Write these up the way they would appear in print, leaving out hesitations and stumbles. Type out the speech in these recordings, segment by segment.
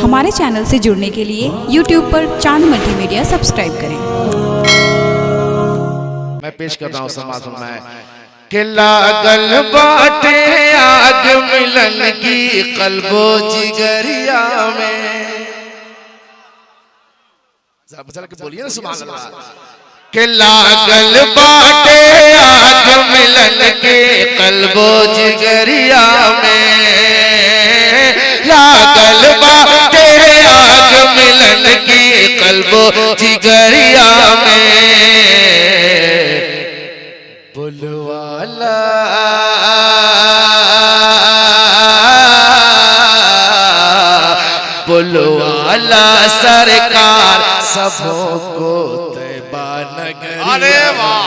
हमारे चैनल से जुड़ने के लिए YouTube पर चांद मल्टीमीडिया सब्सक्राइब करें। मैं पेश कर रहा हूँ समाज में कि लागल बाटे आग मिलन की कल्बो जिगरिया में। चल के बोलिए ना सुभान अल्लाह। कि लागल बाटे आग मिलन के कल्बो जिगरिया में, लागल बाटे आग मिलन की कल्बो जिगरिया में। बुलवाला बुलवाला सरकार सबों को तैबा नगरिया। अरे वाह,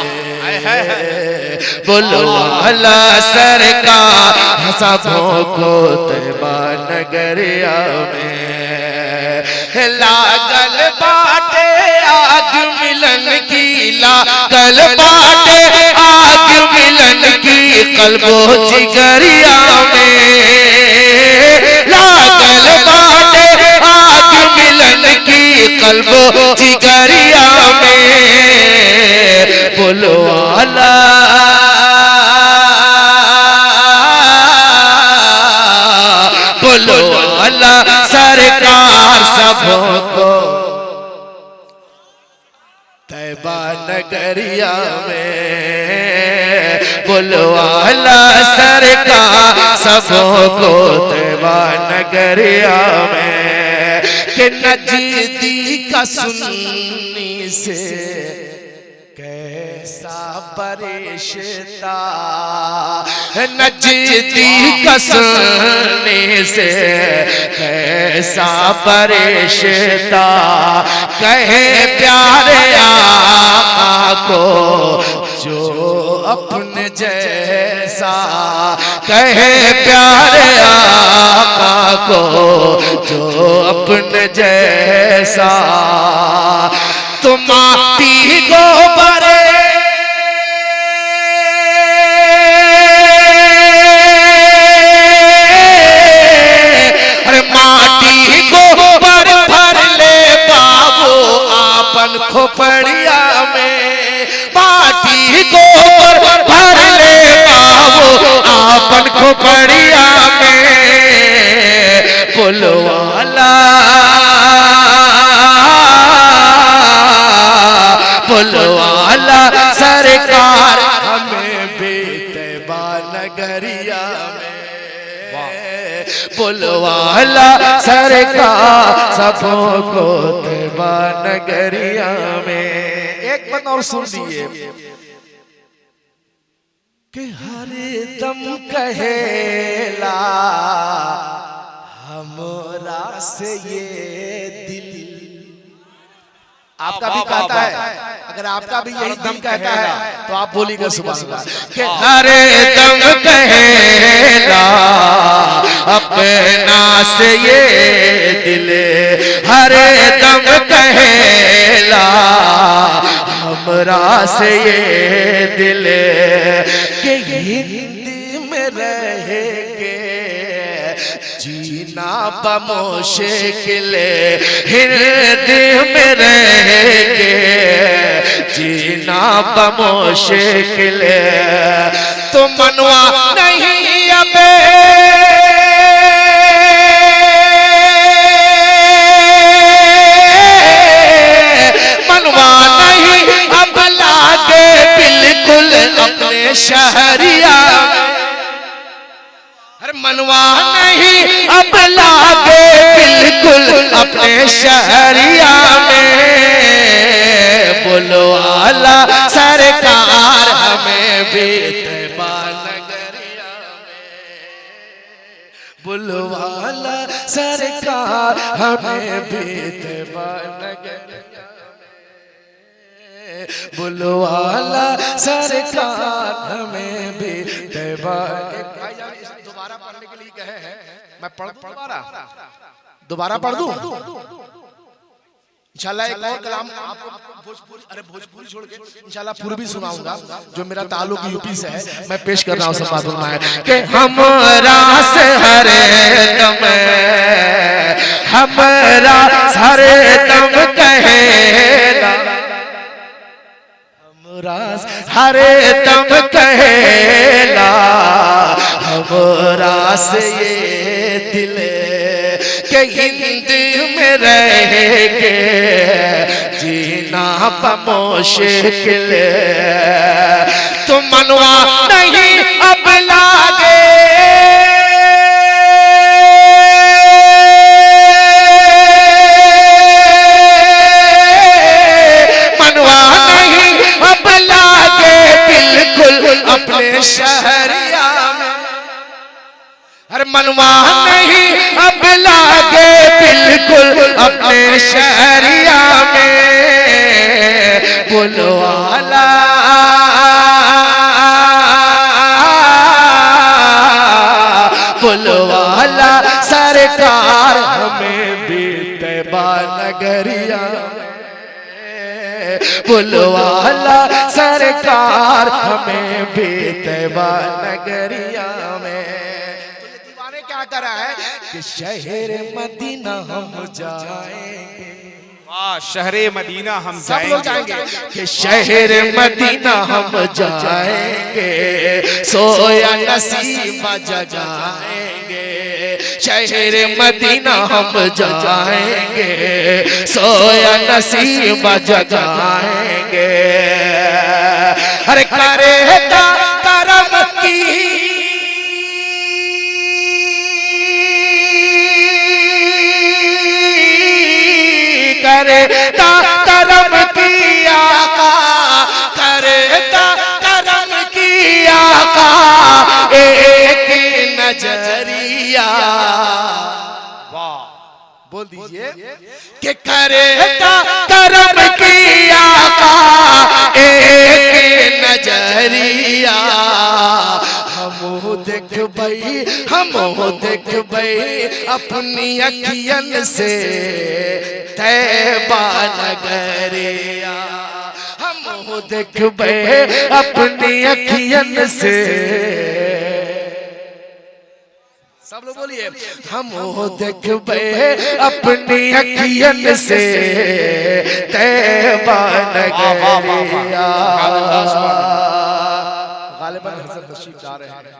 बुलवाला सरकार सबों को तैबा नगरिया में। लागल बाटे आग मिलन की, लागल बाटे आग मिलन की कल्बो जिगरिया में। लागल बाटे आग मिलन की कल्बो जिगरिया में। बुलवाला बुलवाला सरकार सबों को तैबा नगरिया में। बुलवाला सरकार सबों को तैबा नगरिया में। कि नजदी का सुन्नी से कैसा परिश्ता, नजदी का सुनने से कैसा परिश्ता। कहे प्यारे आका को जो अपने जैसा, कहे प्यारे आका को जो अपने जैसा। तुम माटी गोबर अरे माटी गोबर भर ले बाबू आपन खोपड़िया में। माटी गोबर भर ले बाबू आपन खोपड़िया में। बुलवाला बुलवाला सरकार हमें भी तैबा नगरिया में। बुलवाला सरकार सबों को तैबा नगरिया में। एक बात और सुन लीजिए कि हर दम कहेला हमरा से ये दिल। आपका भी कहता है, अगर आपका भी यही दम कहता है तो आप बोलिएगा सुभान अल्लाह। कि हर दम कहेला अपना से ये दिल, हर दम कहेला हमरा से ये दिल। कि हिंदी में रहेंगे जीना बमुश्किल, हिंदी में रहेंगे जीना बमुश्किल। तो मनवा नहीं अब मनवा नहीं अब लागे बिल्कुल अपने शहरिया। मनवा नहीं अब लागे बिल्कुल अपने शहरिया में। बुलवाला सरकार हमें भी तैबा नगरिया में। बुलवाला सरकार हमें भी तैबा नगरिया में। बुलवाला सरकार हमें भी तैबा। दोबारा पढ़ने के लिए कहे हैं, मैं दोबारा पढ़ दूं इंशाल्लाह। एक और कलाम आपको भोजपुरी छोड़ के इंशाल्लाह पूर्वी सुनाऊंगा जो मेरा ताल्लुक यूपी से है। मैं पेश कर रहा हूं समाज में कि हमरा से हर दम हमरा सारे दम कहेला, हमरा सारे दम कहेला, हमरा से ये दिल के हिंद में रह के जीना मुश्किल, तो मनवा नहीं अब लागे, मनवा नहीं अब लागे बिल्कुल अपने शहरिया में, हर मनवा नहीं अब लागे बिल्कुल अपने शहरिया में, बुलवाला बुलवाला सरकार हमें भी तैबा नगरिया, बुलवाला सरकार हमें भी तैबा नगरिया में। दीवाने क्या करा है कि शहर मदीना हम जाएंगे, वाह शहरे मदीना हम सब लोग जाएंगे कि शहर मदीना हम जाएंगे, सोया नसीब जगाएंगे, शहर मदीना हम जाएंगे, सोया नसीब जगाएंगे, अरे करेगा करम की करता करम की आका, करता करम की आका, एक नजरिया, वाह बोल दीजिए कि करता करम की आका, एक नजरिया, हम देख भाई हम देख भाई अपनी अखियन से तैबा नगरिया, हम देख भाई अपनी अखियन से, सब लोग बोलिए हम देख भाई अपनी अखियन से तैबा नगरिया। गालिबन हज़रत तशरीफ ला रहे हैं।